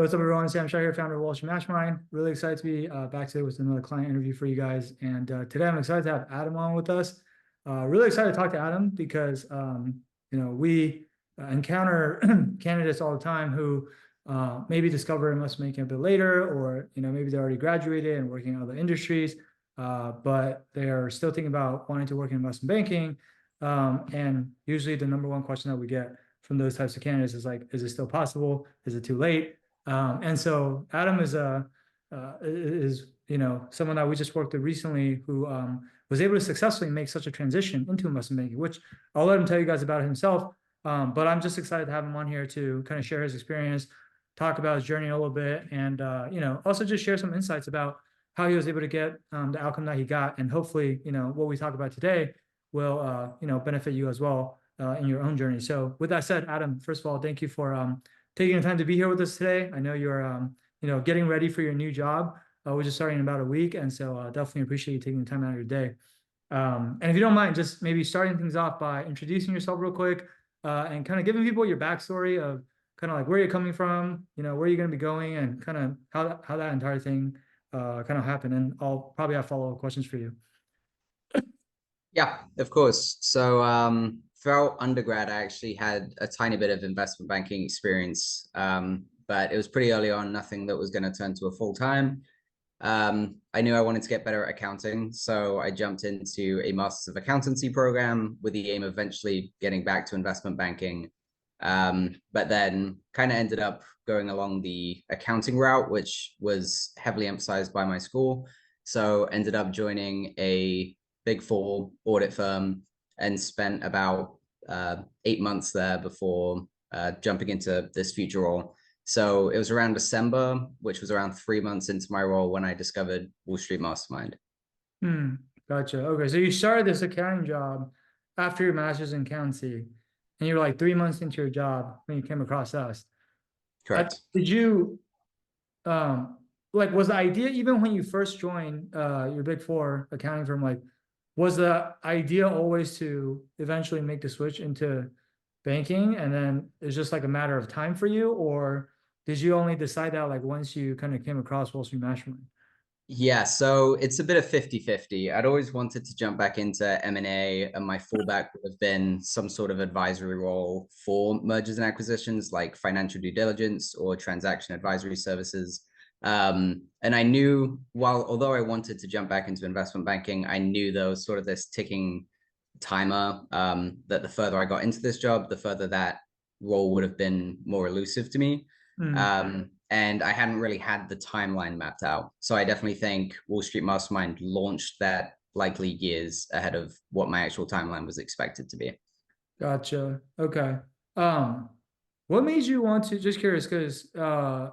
What's up, everyone? Sam Shah here, founder of Wall Street Mastermind. Really excited to be back today with another client interview for you guys. And today I'm excited to have Adam on with us. Really excited to talk to Adam because we encounter candidates all the time who maybe discover investment banking a bit later, or maybe they're already graduated and working in other industries, but they're still thinking about wanting to work in investment banking. And usually the number one question that we get from those types of candidates is like, is it still possible? Is it too late? And so Adam is someone that we just worked with recently who was able to successfully make such a transition into investment banking, which I'll let him tell you guys about himself. But I'm just excited to have him on here to kind of share his experience, talk about his journey a little bit, and also just share some insights about how he was able to get the outcome that he got, and hopefully what we talk about today will benefit you as well in your own journey. So with that said, Adam, first of all, thank you for taking the time to be here with us today. I know you're getting ready for your new job, which is starting in about a week, and so definitely appreciate you taking the time out of your day. And if you don't mind, just maybe starting things off by introducing yourself real quick, and kind of giving people your backstory of kind of like where you're coming from, where you're going to be going, and kind of how that entire thing kind of happened. And I'll probably have follow-up questions for you. Yeah, of course. So throughout undergrad, I actually had a tiny bit of investment banking experience, but it was pretty early on, nothing that was going to turn to a full-time. I knew I wanted to get better at accounting, so I jumped into a Master's of Accountancy program with the aim of eventually getting back to investment banking. But then kind of ended up going along the accounting route, which was heavily emphasized by my school. So ended up joining a Big Four audit firm and spent about 8 months there before jumping into this future role. So it was around December, which was around 3 months into my role, when I discovered Wall Street Mastermind. Gotcha. Okay, so you started this accounting job after your master's in accountancy, and you were like 3 months into your job when you came across us. Correct. Did you was the idea, even when you first joined your Big Four accounting firm, like, was the idea always to eventually make the switch into banking, and then it's just like a matter of time for you? Or did you only decide that like once you kind of came across Wall Street Mastermind? Yeah, so it's a bit of 50-50. I'd always wanted to jump back into M&A, and my fallback would have been some sort of advisory role for mergers and acquisitions, like financial due diligence or transaction advisory services. And I knew, although I wanted to jump back into investment banking, I knew there was sort of this ticking timer, that the further I got into this job, the further that role would have been more elusive to me. And I hadn't really had the timeline mapped out. So I definitely think Wall Street Mastermind launched that likely years ahead of what my actual timeline was expected to be. Gotcha. Okay. What made you want to, just curious, because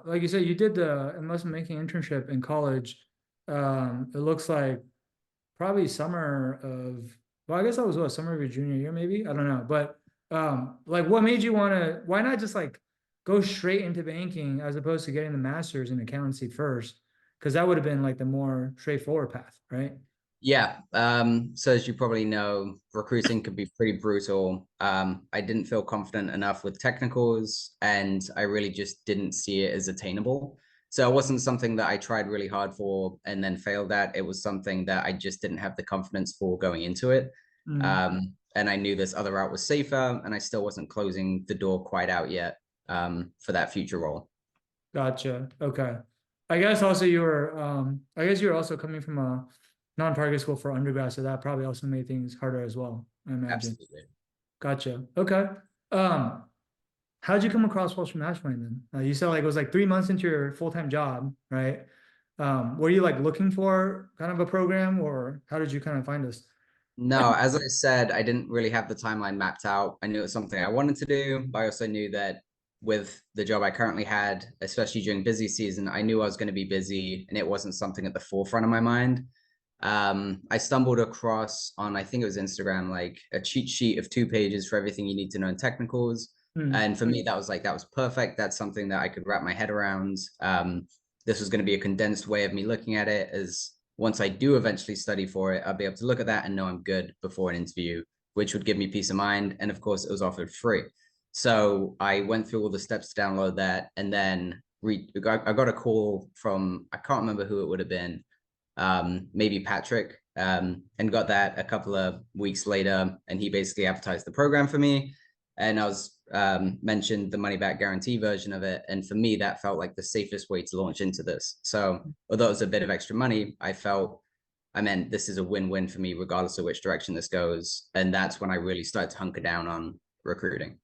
like you said, you did the investment banking internship in college. It looks like probably summer of, well, I guess that was what, summer of your junior year, maybe? I don't know. But like, what made you want to, why not just like go straight into banking as opposed to getting the master's in accountancy first? Because that would have been like the more straightforward path, right? Yeah. So as you probably know, recruiting could be pretty brutal. I didn't feel confident enough with technicals, and I really just didn't see it as attainable. So it wasn't something that I tried really hard for and then failed at. It was something that I just didn't have the confidence for going into it. And I knew this other route was safer, and I still wasn't closing the door quite out yet, for that future role. Gotcha. Okay. I guess also you were, I guess you were also coming from a non-target school for undergrad, so that probably also made things harder as well, I imagine. Absolutely. Gotcha. Okay. How'd you come across Wall Street Mastermind then? You said like it was like 3 months into your full-time job, right? Were you like looking for kind of a program, or how did you kind of find us? No, as I said, I didn't really have the timeline mapped out. I knew it was something I wanted to do, but I also knew that with the job I currently had, especially during busy season, I knew I was going to be busy, and it wasn't something at the forefront of my mind. I stumbled across on, I think it was Instagram, like a cheat sheet of 2 pages for everything you need to know in technicals. And for me, that was perfect. That's something that I could wrap my head around. This was going to be a condensed way of me looking at it, as once I do eventually study for it, I'll be able to look at that and know I'm good before an interview, which would give me peace of mind. And of course, it was offered free. So I went through all the steps to download that, and then I got a call from, I can't remember who it would have been, maybe Patrick, and got that a couple of weeks later. And he basically advertised the program for me. And I was mentioned the money back guarantee version of it. And for me, that felt like the safest way to launch into this. So although it was a bit of extra money, I meant this is a win-win for me, regardless of which direction this goes. And that's when I really started to hunker down on recruiting.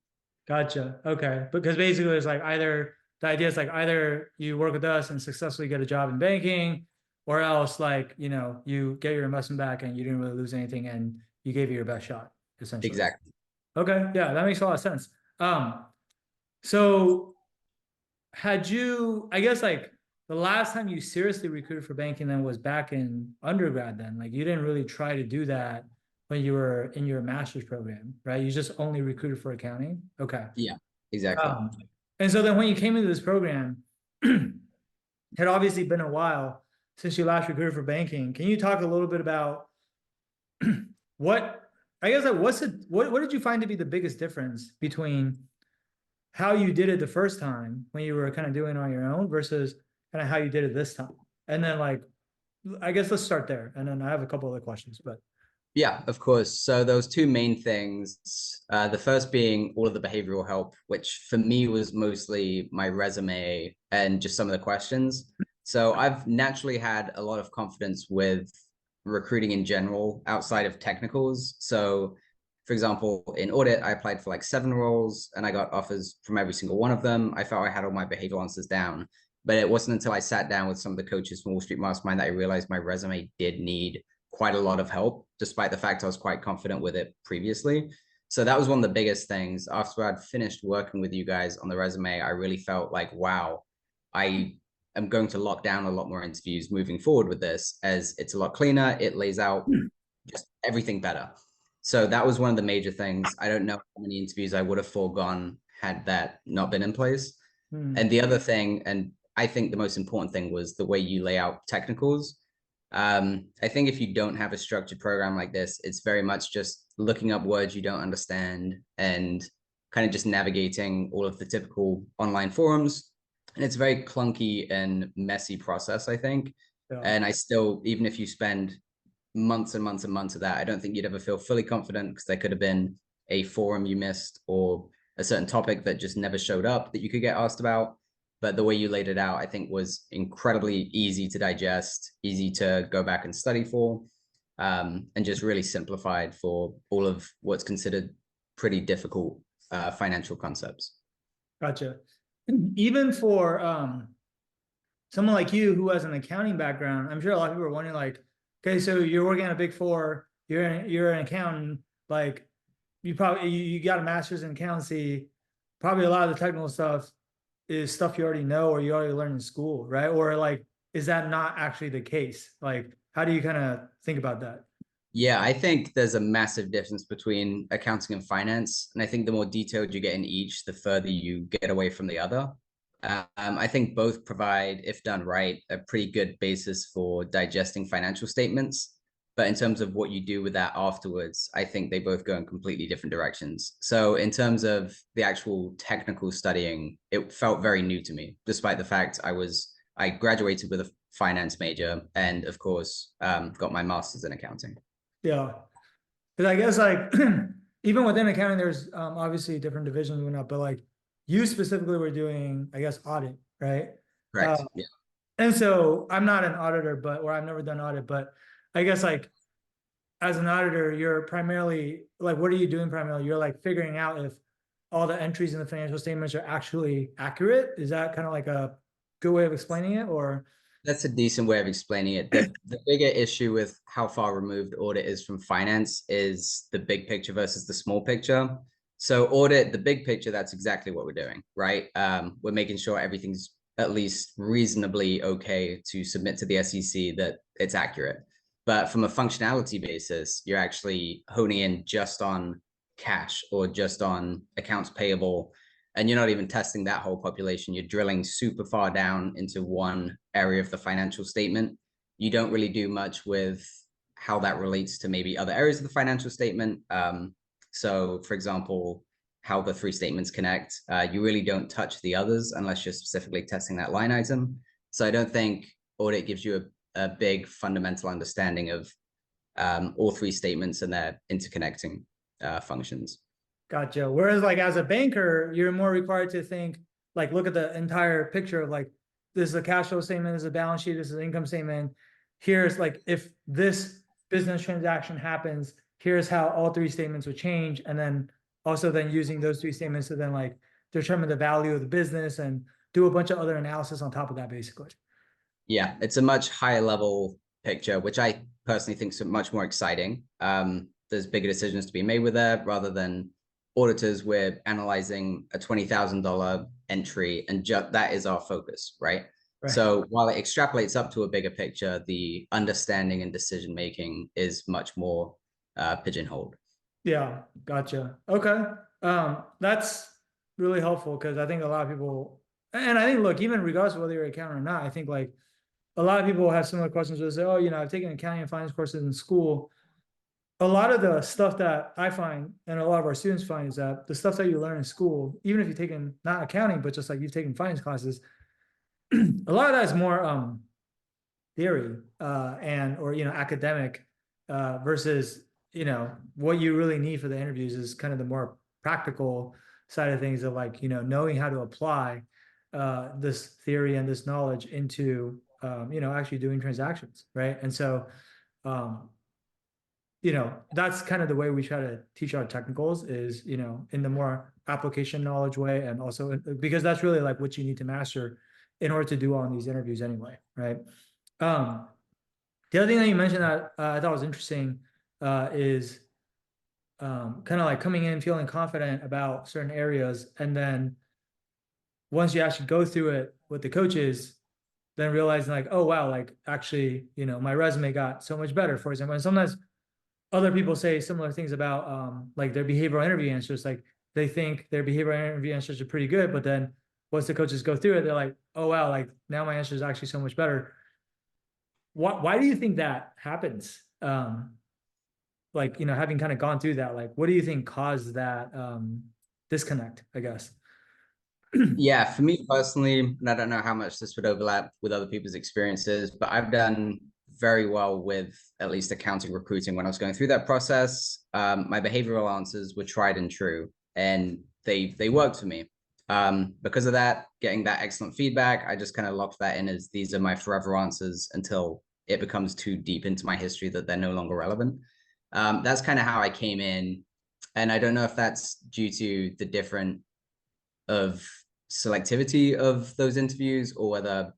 Gotcha. Okay. Because basically it's like the idea is like either you work with us and successfully get a job in banking, or else like, you get your investment back and you didn't really lose anything and you gave it your best shot, essentially. Exactly. Okay. Yeah, that makes a lot of sense. So I guess like the last time you seriously recruited for banking then was back in undergrad then, like you didn't really try to do that when you were in your master's program, right? You just only recruited for accounting. Okay. Yeah, exactly. And so then when you came into this program, it had obviously been a while since you last recruited for banking. Can you talk a little bit about what did you find to be the biggest difference between how you did it the first time when you were kind of doing it on your own versus kind of how you did it this time? And then like, I guess let's start there. And then I have a couple other questions, but. Yeah, of course. So those two main things, the first being all of the behavioral help, which for me was mostly my resume and just some of the questions. So I've naturally had a lot of confidence with recruiting in general outside of technicals. So for example, in audit, I applied for like 7 roles and I got offers from every single one of them. I felt I had all my behavioral answers down, but it wasn't until I sat down with some of the coaches from Wall Street Mastermind that I realized my resume did need quite a lot of help, despite the fact I was quite confident with it previously. So that was one of the biggest things. After I'd finished working with you guys on the resume, I really felt like, wow, I am going to lock down a lot more interviews moving forward with this, as it's a lot cleaner. It lays out just everything better. So that was one of the major things. I don't know how many interviews I would have foregone had that not been in place. And the other thing, and I think the most important thing, was the way you lay out technicals. I think if you don't have a structured program like this, it's very much just looking up words you don't understand and kind of just navigating all of the typical online forums. And it's a very clunky and messy process, I think. Yeah. And I still, even if you spend months and months and months of that, I don't think you'd ever feel fully confident, because there could have been a forum you missed or a certain topic that just never showed up that you could get asked about. But the way you laid it out, I think, was incredibly easy to digest, easy to go back and study for, and just really simplified for all of what's considered pretty difficult financial concepts. Gotcha. Even for someone like you who has an accounting background, I'm sure a lot of people are wondering, like, okay, so you're working at a Big Four, you're an accountant, like you got a master's in accountancy, probably a lot of the technical stuff is stuff you already know or you already learned in school, right? Or like, is that not actually the case? Like, how do you kind of think about that? Yeah, I think there's a massive difference between accounting and finance. And I think the more detailed you get in each, the further you get away from the other. I think both provide, if done right, a pretty good basis for digesting financial statements. But in terms of what you do with that afterwards, I think they both go in completely different directions. So in terms of the actual technical studying, it felt very new to me, despite the fact I graduated with a finance major and, of course, got my master's in accounting. Yeah. Because I guess like even within accounting, there's obviously different divisions and whatnot, but like you specifically were doing, I guess, audit, right? Correct. Yeah. And so I'm not an auditor, or I've never done audit, but I guess like as an auditor, you're primarily like, what are you doing primarily? You're like figuring out if all the entries in the financial statements are actually accurate. Is that kind of like a good way of explaining it, or? That's a decent way of explaining it. The bigger issue with how far removed audit is from finance is the big picture versus the small picture. So audit, the big picture, that's exactly what we're doing, right? We're making sure everything's at least reasonably okay to submit to the SEC, that it's accurate. But from a functionality basis, you're actually honing in just on cash or just on accounts payable. And you're not even testing that whole population. You're drilling super far down into one area of the financial statement. You don't really do much with how that relates to maybe other areas of the financial statement. So for example, how the three statements connect. You really don't touch the others unless you're specifically testing that line item. So I don't think audit gives you a big fundamental understanding of all three statements and their interconnecting functions. Gotcha. Whereas like as a banker, you're more required to think, like look at the entire picture of like, this is a cash flow statement, this is a balance sheet, this is an income statement. Here's like, if this business transaction happens, here's how all three statements would change. And then also then using those three statements to then like determine the value of the business and do a bunch of other analysis on top of that, basically. Yeah, it's a much higher level picture, which I personally think is much more exciting. There's bigger decisions to be made with that rather than auditors. We're analyzing a $20,000 entry, and that is our focus, right? So while it extrapolates up to a bigger picture, the understanding and decision making is much more pigeonholed. Yeah, gotcha. Okay. That's really helpful because I think a lot of people, and I think, look, even regardless of whether you're an accountant or not, I think like a lot of people have similar questions where they say, oh, you know, I've taken accounting and finance courses in school. A lot of the stuff that I find and a lot of our students find is that the stuff that you learn in school, even if you've taken not accounting, but just like you've taken finance classes, a lot of that is more theory and or you know academic versus you know what you really need for the interviews is kind of the more practical side of things of like you know knowing how to apply this theory and this knowledge into you know actually doing transactions, right? And so you know that's kind of the way we try to teach our technicals is you know in the more application knowledge way, and also because that's really like what you need to master in order to do well in these interviews anyway, right? The other thing that you mentioned that I thought was interesting is kind of like coming in feeling confident about certain areas, and then once you actually go through it with the coaches, then realizing like, oh wow, like actually, you know, my resume got so much better, for example. And sometimes other people say similar things about like their behavioral interview answers, like they think their behavioral interview answers are pretty good, but then once the coaches go through it, they're like, oh wow, like now my answer is actually so much better. Why do you think that happens? Like, you know, having kind of gone through that, like, what do you think caused that disconnect, I guess? Yeah, for me personally, and I don't know how much this would overlap with other people's experiences, but I've done very well with at least accounting recruiting when I was going through that process. My behavioral answers were tried and true, and they worked for me. Because of that, getting that excellent feedback, I just kind of locked that in as these are my forever answers until it becomes too deep into my history that they're no longer relevant. That's kind of how I came in. And I don't know if that's due to the different of selectivity of those interviews or whether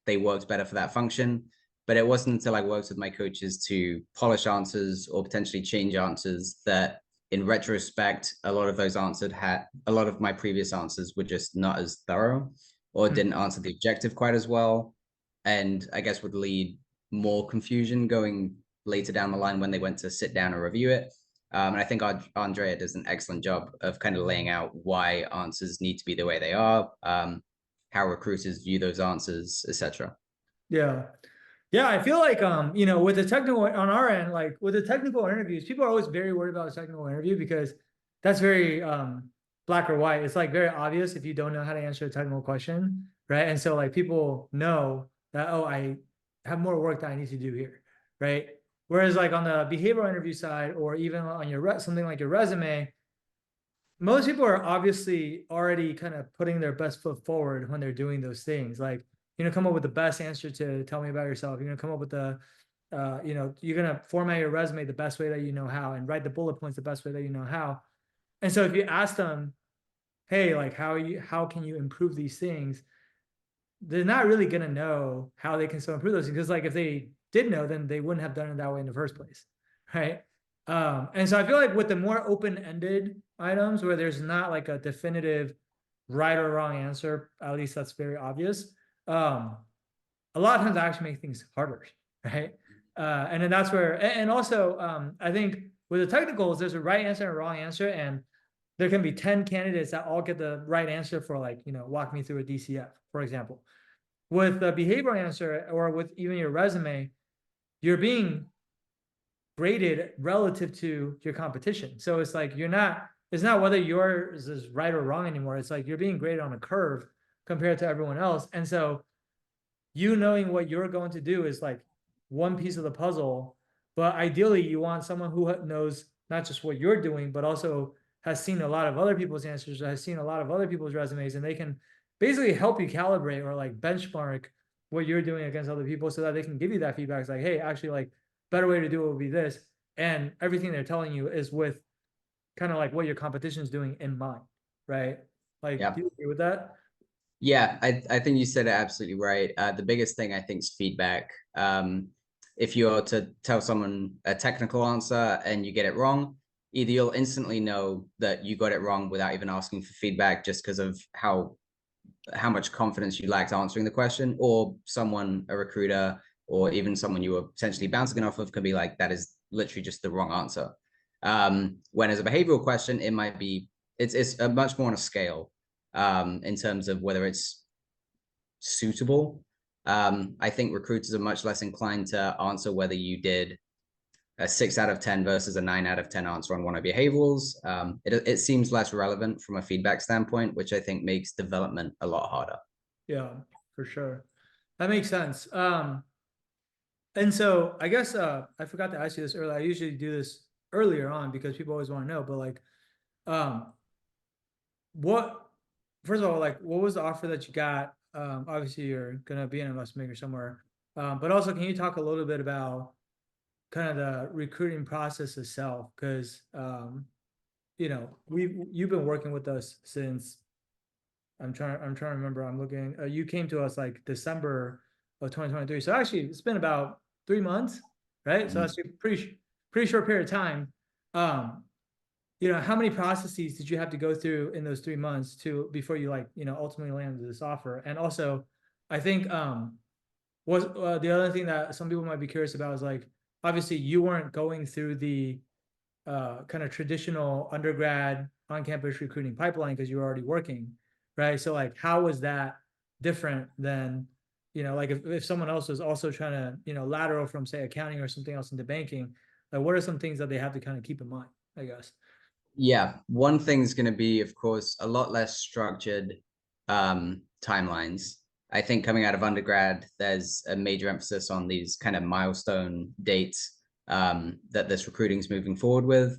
they worked better for that function. But it wasn't until I worked with my coaches to polish answers or potentially change answers that in retrospect, a lot of those answered had a lot of my previous answers were just not as thorough or didn't answer the objective quite as well. And I guess would lead more confusion going later down the line when they went to sit down and review it. And I think Andrea does an excellent job of kind of laying out why answers need to be the way they are, how recruiters view those answers, etc. Yeah. Yeah, I feel like you know, with the technical on our end, like with the technical interviews, people are always very worried about a technical interview because that's very black or white. It's like very obvious if you don't know how to answer a technical question, right? And so like people know that, oh, I have more work that I need to do here, right? Whereas like on the behavioral interview side, or even on your something like your resume, most people are obviously already kind of putting their best foot forward when they're doing those things. Like, you know, come up with the best answer to tell me about yourself. You're gonna come up with the, you know, you're gonna format your resume the best way that you know how, and write the bullet points the best way that you know how. And so if you ask them, hey, like how can you improve these things? They're not really gonna know how they can still improve those things. Because like if they did know, then they wouldn't have done it that way in the first place, right? And so I feel like with the more open-ended items where there's not like a definitive right or wrong answer, at least that's very obvious. A lot of times I actually make things harder, right? And then that's where, and also I think with the technicals, there's a right answer and a wrong answer, and there can be 10 candidates that all get the right answer for like, you know, walk me through a DCF, for example. With the behavioral answer or with even your resume, you're being graded relative to your competition. So it's like you're not it's not whether yours is right or wrong anymore. It's like you're being graded on a curve compared to everyone else. And so you knowing what you're going to do is like one piece of the puzzle. But ideally, you want someone who knows not just what you're doing, but also has seen a lot of other people's answers, has seen a lot of other people's resumes, and they can basically help you calibrate or like benchmark what you're doing against other people so that they can give you that feedback. It's like, hey, actually, like better way to do it would be this. And everything they're telling you is with kind of like what your competition is doing in mind, right? Like, Yeah. do you agree with that? Yeah, I think you said it absolutely right. The biggest thing I think is feedback. If you are to tell someone a technical answer and you get it wrong, either you'll instantly know that you got it wrong without even asking for feedback just because of how much confidence you lacked answering the question, or someone, a recruiter, or even someone you were potentially bouncing off of, could be like, that is literally just the wrong answer. When as a behavioral question, it might be, it's a much more on a scale in terms of whether it's suitable. I think recruiters are much less inclined to answer whether you did a 6 out of 10 versus a 9 out of 10 answer on one of behaviorals. It seems less relevant from a feedback standpoint, which I think makes development a lot harder. Yeah, for sure. That makes sense. And so I guess I forgot to ask you this earlier. I usually do this earlier on because people always want to know, but like um what first of all, like what was the offer that you got? Obviously you're gonna be an investment maker somewhere. But also can you talk a little bit about kind of the recruiting process itself? Because you know, you've been working with us since I'm trying to remember. I'm looking. You came to us like December of 2023. So actually, it's been about 3 months, right? So Mhm. that's a pretty short period of time. Um, you know, how many processes did you have to go through in those 3 months to before you like ultimately landed this offer? And also, I think was the other thing that some people might be curious about is like obviously you weren't going through the kind of traditional undergrad on-campus recruiting pipeline because you were already working, right? So like, how was that different than, like if someone else was also trying to, lateral from say accounting or something else into banking, like what are some things that they have to kind of keep in mind, I guess? Yeah, one thing's going to be, of course, a lot less structured timelines. I think coming out of undergrad, there's a major emphasis on these kind of milestone dates that this recruiting is moving forward with.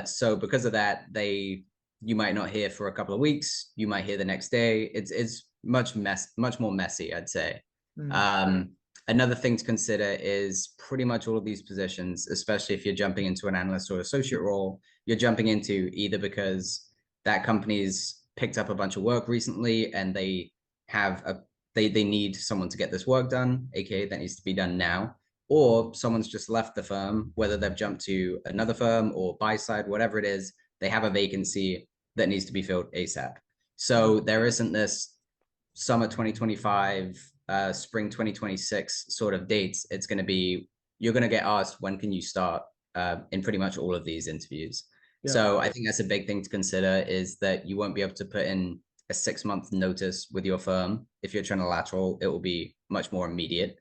So because of that, you might not hear for a couple of weeks. You might hear the next day. It's much more messy, I'd say. Mm, Um, Another thing to consider is pretty much all of these positions, especially if you're jumping into an analyst or associate role, you're jumping into either because that company's picked up a bunch of work recently and they need someone to get this work done, aka that needs to be done now, or someone's just left the firm, whether they've jumped to another firm or buy side, whatever it is, they have a vacancy that needs to be filled ASAP. mm, So there isn't this summer 2025, spring 2026 sort of dates. It's going to be, you're going to get asked, when can you start in pretty much all of these interviews. yeah. So I think that's a big thing to consider is that you won't be able to put in a 6 month notice with your firm. If you're trying to lateral, it will be much more immediate.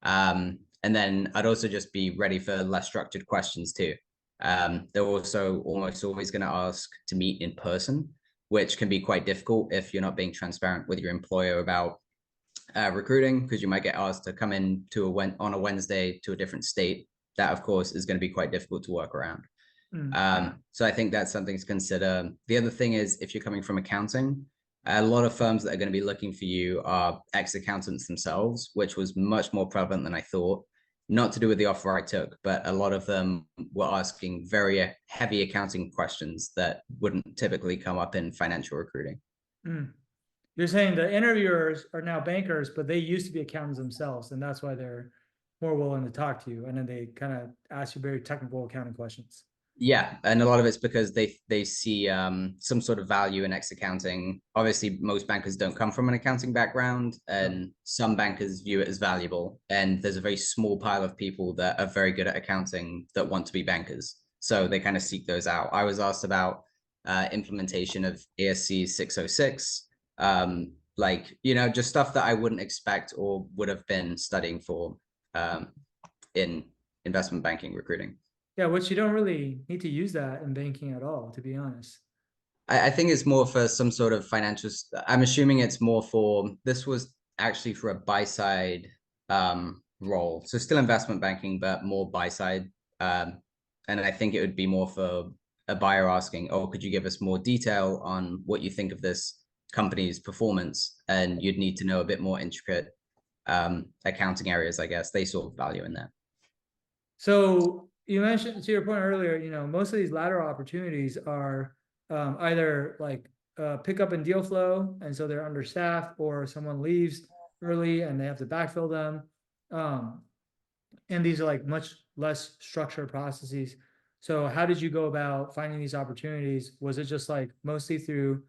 And then I'd also just be ready for less structured questions too. They're also almost always going to ask to meet in person, which can be quite difficult if you're not being transparent with your employer about recruiting, because you might get asked to come in on a Wednesday to a different state. That, of course, is going to be quite difficult to work around. Mm, So I think that's something to consider. The other thing is if you're coming from accounting, a lot of firms that are going to be looking for you are ex-accountants themselves, which was much more prevalent than I thought. Not to do with the offer I took, but a lot of them were asking very heavy accounting questions that wouldn't typically come up in financial recruiting. mm. You're saying the interviewers are now bankers, but they used to be accountants themselves, and that's why they're more willing to talk to you. And then they kind of ask you very technical accounting questions. Yeah, and a lot of it's because they see some sort of value in X accounting. Obviously, most bankers don't come from an accounting background, Yeah. and some bankers view it as valuable. And there's a very small pile of people that are very good at accounting that want to be bankers. So they kind of seek those out. I was asked about implementation of ASC 606, just stuff that I wouldn't expect or would have been studying for in investment banking recruiting. Yeah, which you don't really need to use that in banking at all, to be honest. I think it's more for some sort of financial. I'm assuming it's more for, this was actually for a buy side role. So still investment banking, but more buy side. And I think it would be more for a buyer asking, oh, could you give us more detail on what you think of this company's performance? And you'd need to know a bit more intricate accounting areas, I guess. They saw value in that. So you mentioned, to your point earlier, most of these lateral opportunities are either like pickup and deal flow, and so they're understaffed, or someone leaves early and they have to backfill them. Um, and these are like much less structured processes. So how did you go about finding these opportunities? Was it just like mostly through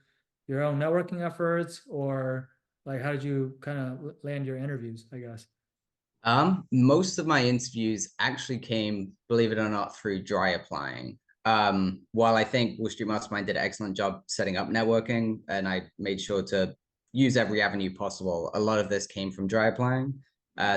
your own networking efforts, or like how did you kind of land your interviews, I guess? Most of my interviews actually came, believe it or not, through dry applying. While I think Wall Street Mastermind did an excellent job setting up networking, and I made sure to use every avenue possible, a lot of this came from dry applying.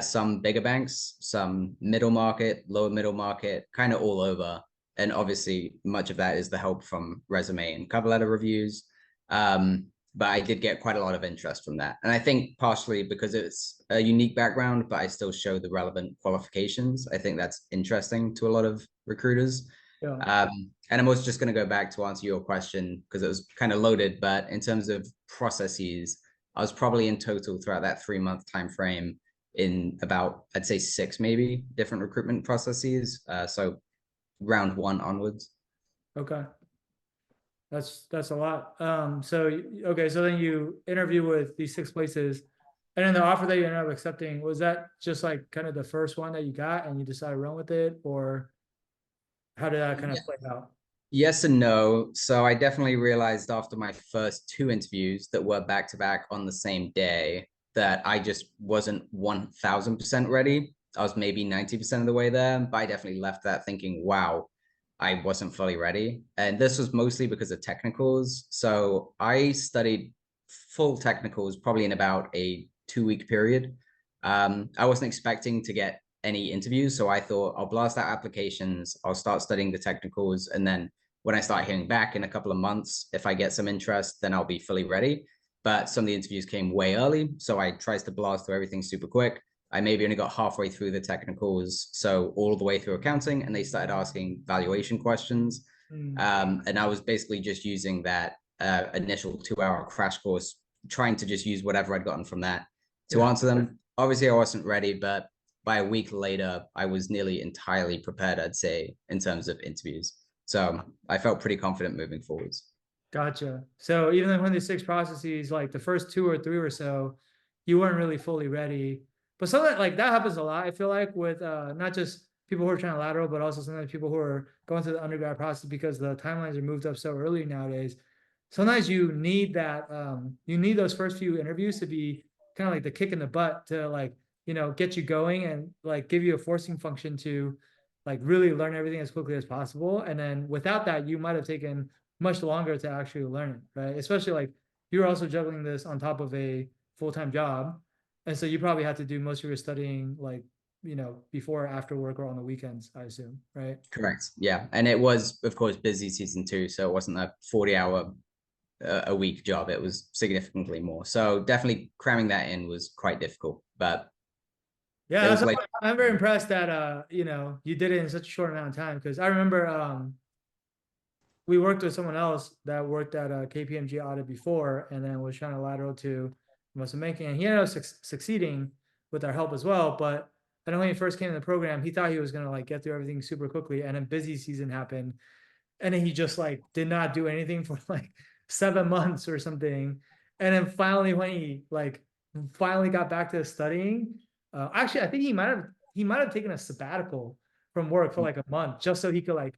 Some bigger banks, some middle market, lower middle market, kind of all over. And obviously, much of that is the help from resume and cover letter reviews. Um, but I did get quite a lot of interest from that. And I think partially because it's a unique background, but I still show the relevant qualifications. I think that's interesting to a lot of recruiters. Yeah. And I'm also just going to go back to answer your question because it was kind of loaded. But in terms of processes, I was probably in total throughout that 3 month time frame in about, I'd say 6 maybe different recruitment processes. So round 1 onwards. Okay. That's a lot. Okay, so then you interview with these 6 places, and then the offer that you ended up accepting, was that just like kind of the first one that you got and you decided to run with it, or how did that kind Yeah. of play out? Yes and no. So I definitely realized after my first 2 interviews that were back to back on the same day that I just wasn't 1000% ready. I was maybe 90% of the way there, but I definitely left that thinking, wow, I wasn't fully ready. And this was mostly because of technicals. So I studied full technicals probably in about a 2 week period. I wasn't expecting to get any interviews. So I thought I'll blast out applications, I'll start studying the technicals, and then when I start hearing back in a couple of months, if I get some interest, then I'll be fully ready. But some of the interviews came way early, so I tried to blast through everything super quick. I maybe only got halfway through the technicals, so all the way through accounting, and they started asking valuation questions. Hmm. And I was basically just using that initial 2 hour crash course, trying to just use whatever I'd gotten from that to Yeah. answer them. Obviously, I wasn't ready, but by a week later, I was nearly entirely prepared, I'd say, in terms of interviews. So I felt pretty confident moving forwards. Gotcha. So even when these 6 processes, like the first 2 or 3 or so, you weren't really fully ready. But something like that happens a lot, I feel like, with not just people who are trying to lateral, but also sometimes people who are going through the undergrad process, because the timelines are moved up so early nowadays. Sometimes you need that, you need those first few interviews to be kind of like the kick in the butt to, like, get you going and like give you a forcing function to like really learn everything as quickly as possible. And then without that, you might have taken much longer to actually learn it, right? Especially like you're also juggling this on top of a full-time job. And so you probably have to do most of your studying like, before or after work or on the weekends, I assume, right? Correct. Yeah. And it was, of course, busy season 2. So it wasn't a 40-hour a week job. It was significantly more. So definitely cramming that in was quite difficult, but Yeah, it was like, I'm very impressed that you did it in such a short amount of time, because I remember we worked with someone else that worked at a KPMG audit before, and then was trying to lateral to investment banking, and he ended up succeeding with our help as well. But I know when he first came in the program, he thought he was gonna like get through everything super quickly, and then busy season happened, and then he just like did not do anything for like 7 months or something. And then finally, when he like finally got back to studying, actually, I think he might have taken a sabbatical from work for like a month just so he could like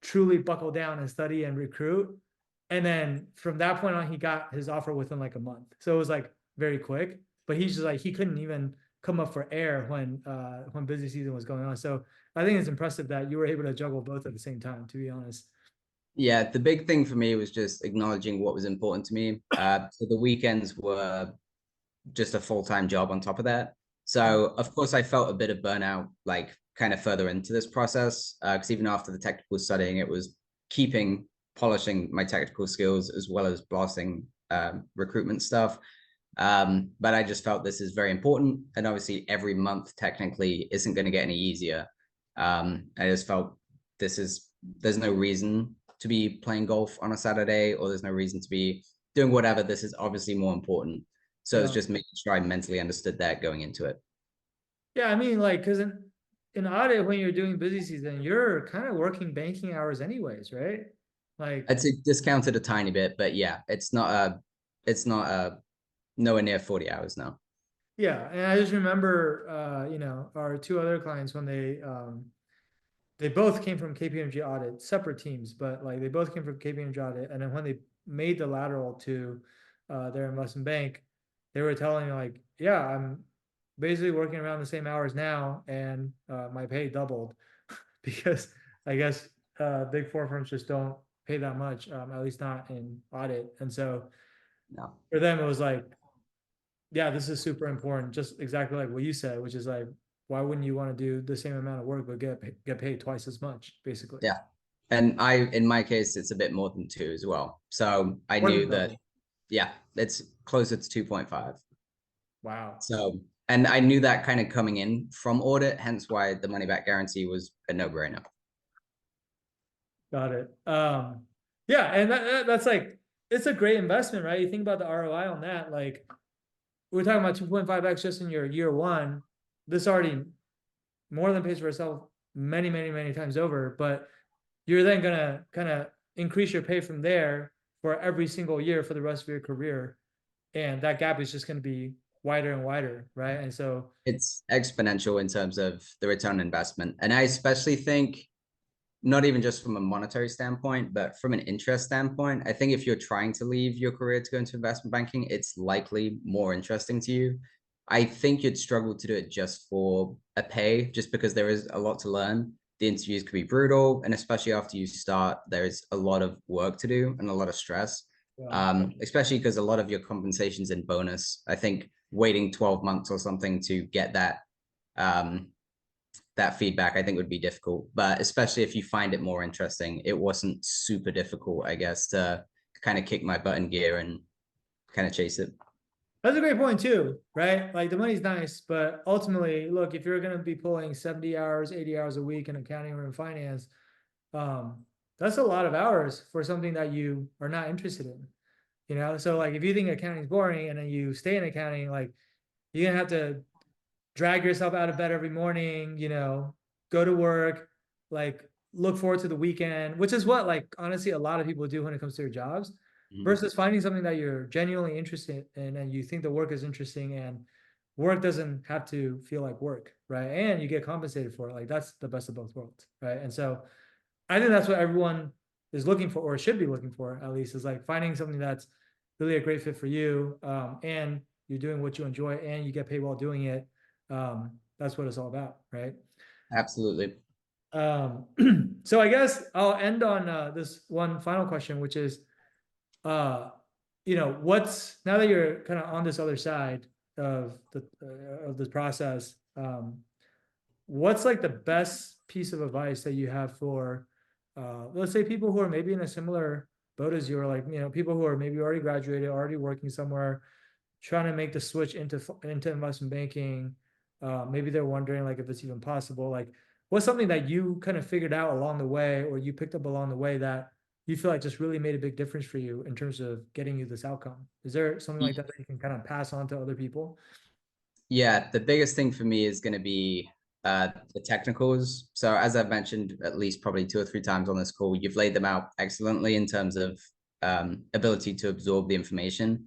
truly buckle down and study and recruit. And then from that point on, he got his offer within like a month. So it was like very quick. But he's just like he couldn't even come up for air when busy season was going on. So I think it's impressive that you were able to juggle both at the same time, to be honest. yeah, the big thing for me was just acknowledging what was important to me. So the weekends were just a full-time job on top of that. So of course I felt a bit of burnout like kind of further into this process, because even after the technical studying, it was polishing my technical skills as well as blasting recruitment stuff. But I just felt this is very important, and obviously every month technically isn't going to get any easier. I just felt there's no reason to be playing golf on a Saturday, or there's no reason to be doing whatever. This is obviously more important. So it's just making sure I mentally understood that going into it. Yeah, I mean, like, because in audit, when you're doing busy season, you're kind of working banking hours anyways, right? Like, I'd say discounted a tiny bit, but yeah, it's not nowhere near 40 hours now. yeah, and I just remember, our two other clients when they both came from KPMG audit, separate teams, but like they both came from KPMG audit, and then when they made the lateral to their investment bank, they were telling me like, yeah, I'm basically working around the same hours now, and my pay doubled because I guess big four firms just don't pay that much, at least not in audit. And so No. for them, it was like, yeah, this is super important, just exactly like what you said, which is like, why wouldn't you want to do the same amount of work but get paid twice as much, basically? Yeah. And in my case, it's a bit more than 2 as well. So I More knew than that, double. yeah, it's closer to 2.5. Wow. So, and I knew that kind of coming in from audit, hence why the money back guarantee was a no-brainer. Got it. Yeah, and that's like, it's a great investment, right? You think about the ROI on that, like we're talking about 2.5x just in your year one. This already more than pays for itself many, many, many times over, but you're then gonna kind of increase your pay from there for every single year for the rest of your career. And that gap is just gonna be wider and wider, right? And so It's exponential in terms of the return on investment. And I especially think, not even just from a monetary standpoint, but from an interest standpoint, I think if you're trying to leave your career to go into investment banking, it's likely more interesting to you. I think you'd struggle to do it just for a pay, just because there is a lot to learn. The interviews could be brutal, and especially after you start, there is a lot of work to do and a lot of stress. yeah. Especially because a lot of your compensation's in bonus. I think waiting 12 months or something to get um, that feedback, I think would be difficult. But especially if you find it more interesting, it wasn't super difficult, I guess, to kind of kick my butt in gear and kind of chase it. That's a great point too, right? Like the money's nice, but ultimately, look, if you're going to be pulling 70 hours, 80 hours a week in accounting or in finance, um, that's a lot of hours for something that you are not interested in. So like if you think accounting is boring and then you stay in accounting, like you're gonna have to drag yourself out of bed every morning, go to work, like look forward to the weekend, which is what like honestly a lot of people do when it comes to their jobs, versus finding something that you're genuinely interested in and you think the work is interesting and work doesn't have to feel like work, right? And you get compensated for it. Like that's the best of both worlds, right? And so I think that's what everyone is looking for, or should be looking for at least, is like finding something that's really a great fit for you, and you're doing what you enjoy and you get paid while doing it. That's what it's all about, right? Absolutely. Um, so I guess I'll end on this one final question, which is, uh, what's now that you're kind of on this other side of this process, what's like the best piece of advice that you have for, let's say people who are maybe in a similar boat as you, or like, people who are maybe already graduated, already working somewhere, trying to make the switch into investment banking. Maybe they're wondering like if it's even possible. Like, what's something that you kind of figured out along the way, or you picked up along the way that you feel like just really made a big difference for you in terms of getting you this outcome? Is there something like that that you can kind of pass on to other people? Yeah, the biggest thing for me is going to be the technicals. So as I've mentioned at least probably 2 or 3 times on this call, you've laid them out excellently in terms of ability to absorb the information.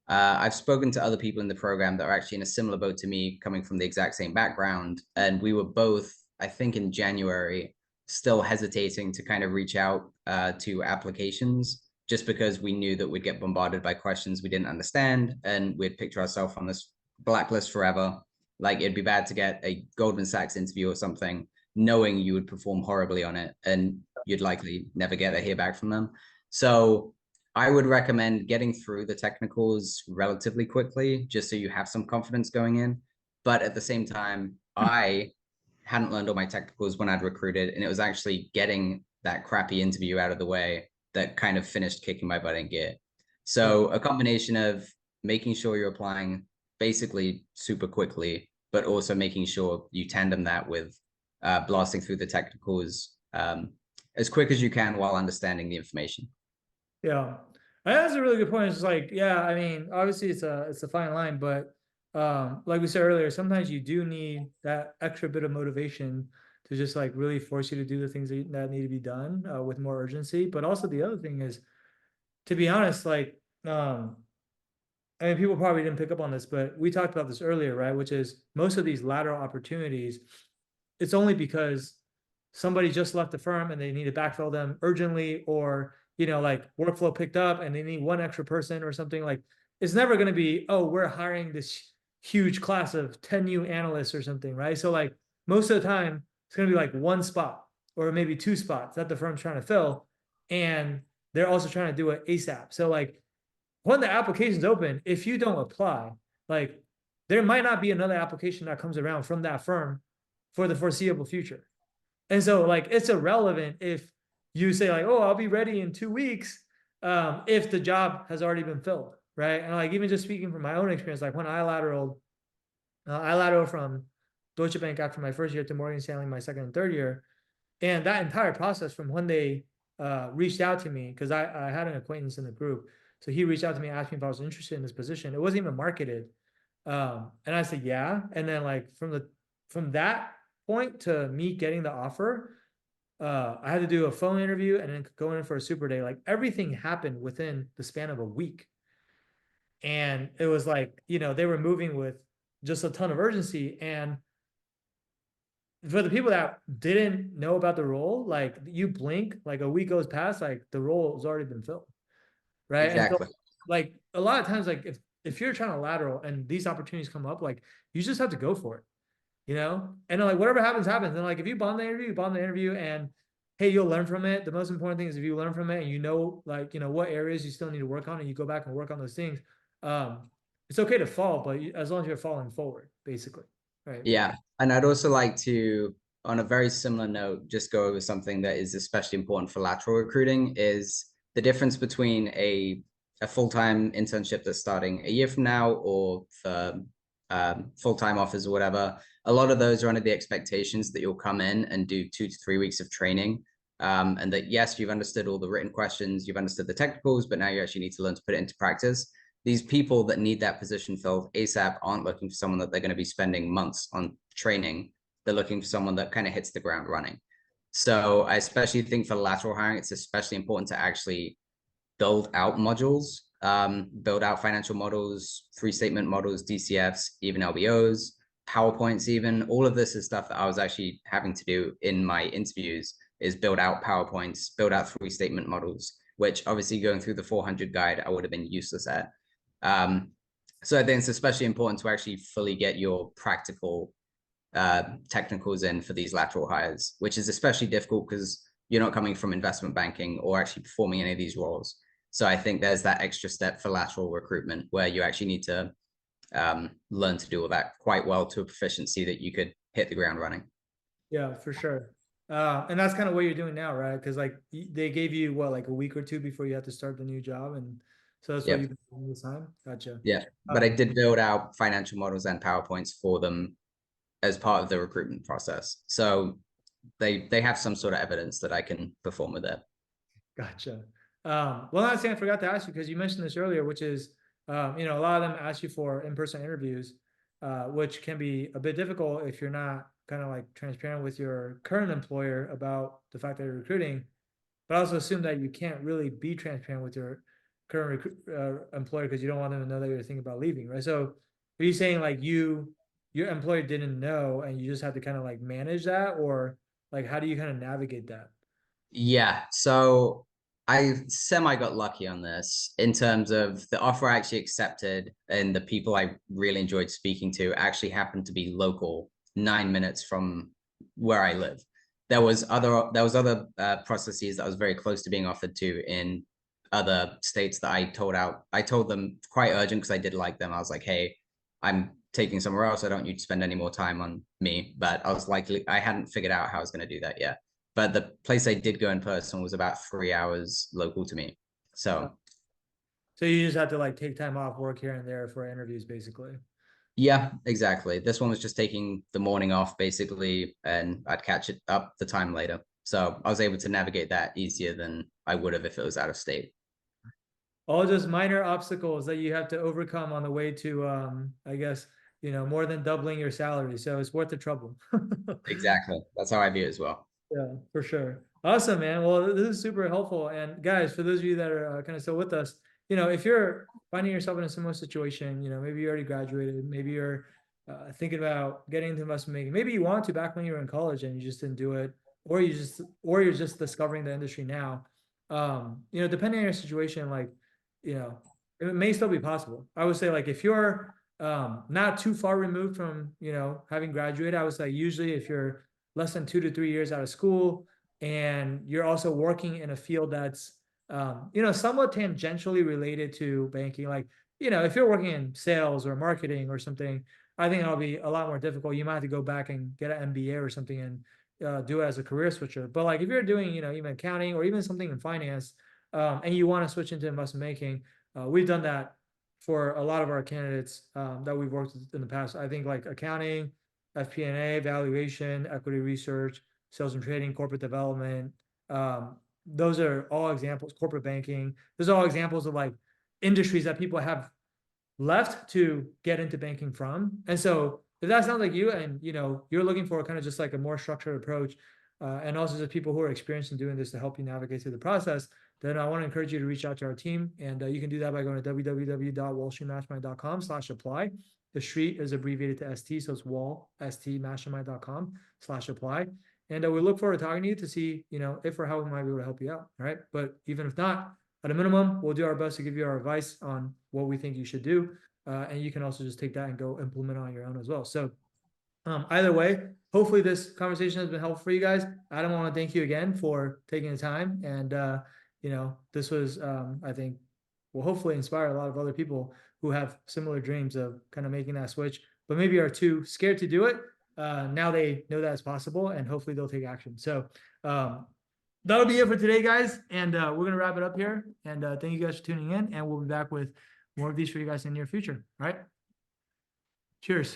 I've spoken to other people in the program that are actually in a similar boat to me, coming from the exact same background. And we were both, I think in January, still hesitating to kind of reach out to applications, just because we knew that we'd get bombarded by questions we didn't understand, and we'd picture ourselves on this blacklist forever. Like it'd be bad to get a Goldman Sachs interview or something, knowing you would perform horribly on it and you'd likely never get a hear back from them. So I would recommend getting through the technicals relatively quickly, just so you have some confidence going in. But at the same time, I hadn't learned all my technicals when I'd recruited, and it was actually getting that crappy interview out of the way that kind of finished kicking my butt in gear. Yeah. So a combination of making sure you're applying basically super quickly, but also making sure you tandem that with blasting through the technicals as quick as you can while understanding the information. Yeah, that's a really good point. It's like, yeah, I mean, obviously it's a fine line, but like we said earlier, sometimes you do need that extra bit of motivation to just like really force you to do the things that need to be done with more urgency. But also the other thing is, to be honest, like I mean, people probably didn't pick up on this, but we talked about this earlier, right? Which is most of these lateral opportunities, it's only because somebody just left the firm and they need to backfill them urgently, or like workflow picked up and they need one extra person or something. Like it's never going to be, oh, we're hiring this huge class of 10 new analysts or something, right? So like most of the time it's going to be like one spot or maybe two spots that the firm's trying to fill, and they're also trying to do it ASAP. So like when the application's open, if you don't apply, like there might not be another application that comes around from that firm for the foreseeable future. And so like it's irrelevant if you say like, oh, I'll be ready in 2 weeks, if the job has already been filled, right? And like even just speaking from my own experience, like when I lateraled from Deutsche Bank after my first year to Morgan Stanley my second and third year, and that entire process from when they reached out to me, because I had an acquaintance in the group, so he reached out to me, asked me if I was interested in this position. It wasn't even marketed, and I said yeah. And then like from that point to me getting the offer, I had to do a phone interview and then go in for a super day. Like everything happened within the span of a week, and it was like they were moving with just a ton of urgency. And for the people that didn't know about the role, like you blink, like a week goes past, like the role has already been filled, right? And so, Exactly. like a lot of times, like if you're trying to lateral and these opportunities come up, like you just have to go for it. And like whatever happens, happens. And like if you bomb the interview, you bomb the interview, and hey, you'll learn from it. The most important thing is if you learn from it and like what areas you still need to work on, and you go back and work on those things. It's okay to fall, but as long as you're falling forward, basically, right? Yeah. And I'd also like to, on a very similar note, just go over something that is especially important for lateral recruiting is the difference between a full-time internship that's starting a year from now or for full-time offers or whatever. A lot of those are under the expectations that you'll come in and do 2 to 3 weeks of training. And that, yes, you've understood all the written questions, you've understood the technicals, but now you actually need to learn to put it into practice. These people that need that position filled ASAP aren't looking for someone that they're going to be spending months on training. They're looking for someone that kind of hits the ground running. So I especially think for lateral hiring, it's especially important to actually build out modules, build out financial models, three statement models, DCFs, even LBOs, PowerPoints, even. All of this is stuff that I was actually having to do in my interviews, is build out PowerPoints, build out three statement models, which obviously going through the 400 guide, I would have been useless at. So I think it's especially important to actually fully get your practical technicals in for these lateral hires, which is especially difficult because you're not coming from investment banking or actually performing any of these roles. So I think there's that extra step for lateral recruitment where you actually need to learn to do all that quite well to a proficiency that you could hit the ground running. Yeah, for sure. And that's kind of what you're doing now, right? Because like they gave you what, like a week or two before you had to start the new job, and so that's what Yeah. you've been doing this time. Gotcha. Yeah. But I Um, did build out financial models and PowerPoints for them as part of the recruitment process. So they have some sort of evidence that I can perform with it. Gotcha. One last thing I forgot to ask you, because you mentioned this earlier, which is, a lot of them ask you for in-person interviews, which can be a bit difficult if you're not kind of like transparent with your current employer about the fact that you're recruiting. But I also assume that you can't really be transparent with your current employer because you don't want them to know that you're thinking about leaving, right? So are you saying like your employer didn't know and you just have to kind of like manage that, or like how do you kind of navigate that? Yeah, so I semi got lucky on this in terms of the offer I actually accepted, and the people I really enjoyed speaking to actually happened to be local, 9 minutes from where I live. There was other processes that I was very close to being offered to in other states that I told them quite urgent because I did like them. I was like, hey, I'm taking somewhere else. I don't need to spend any more time on me. But I hadn't figured out how I was going to do that yet. But the place I did go in person was about 3 hours local to me. So So you just have to like take time off work here and there for interviews, basically. yeah, exactly. This one was just taking the morning off basically, and I'd catch it up the time later. So I was able to navigate that easier than I would have if it was out of state. All just minor obstacles that you have to overcome on the way to, I guess, more than doubling your salary. So it's worth the trouble. Exactly. That's how I view it as well. Yeah, for sure. Awesome, man. Well, this is super helpful. And guys, for those of you that are kind of still with us, if you're finding yourself in a similar situation, maybe you already graduated, maybe you're thinking about getting into investment banking, maybe you want to back when you were in college and you just didn't do it, or you're just discovering the industry now. Depending on your situation, like, it may still be possible. I would say, like, if you're not too far removed from, having graduated, I would say usually if you're less than 2 to 3 years out of school, and you're also working in a field that's, somewhat tangentially related to banking. Like, if you're working in sales or marketing or something, I think it'll be a lot more difficult. You might have to go back and get an MBA or something and do it as a career switcher. But like if you're doing, even accounting or even something in finance, and you want to switch into investment banking, we've done that for a lot of our candidates that we've worked with in the past. I think like accounting, FP&A, valuation, equity research, sales and trading, corporate development. Those are all examples, corporate banking. Those are all examples of like industries that people have left to get into banking from. And so if that sounds like you and you're looking for kind of just like a more structured approach, and also just people who are experienced in doing this to help you navigate through the process, then I want to encourage you to reach out to our team. And you can do that by going to www.wallstreetmastermind.com/apply. The street is abbreviated to ST, so it's wallstmastermind.com/apply. And we look forward to talking to you to see, if or how we might be able to help you out. All right. But even if not, at a minimum, we'll do our best to give you our advice on what we think you should do. And you can also just take that and go implement on your own as well. So either way, hopefully this conversation has been helpful for you guys. Adam, I want to thank you again for taking the time. And, this was, I think, will hopefully inspire a lot of other people who have similar dreams of kind of making that switch, but maybe are too scared to do it. Now they know that it's possible, and hopefully they'll take action. So that'll be it for today, guys. And we're going to wrap it up here. And thank you guys for tuning in. And we'll be back with more of these for you guys in the near future. All right. Cheers.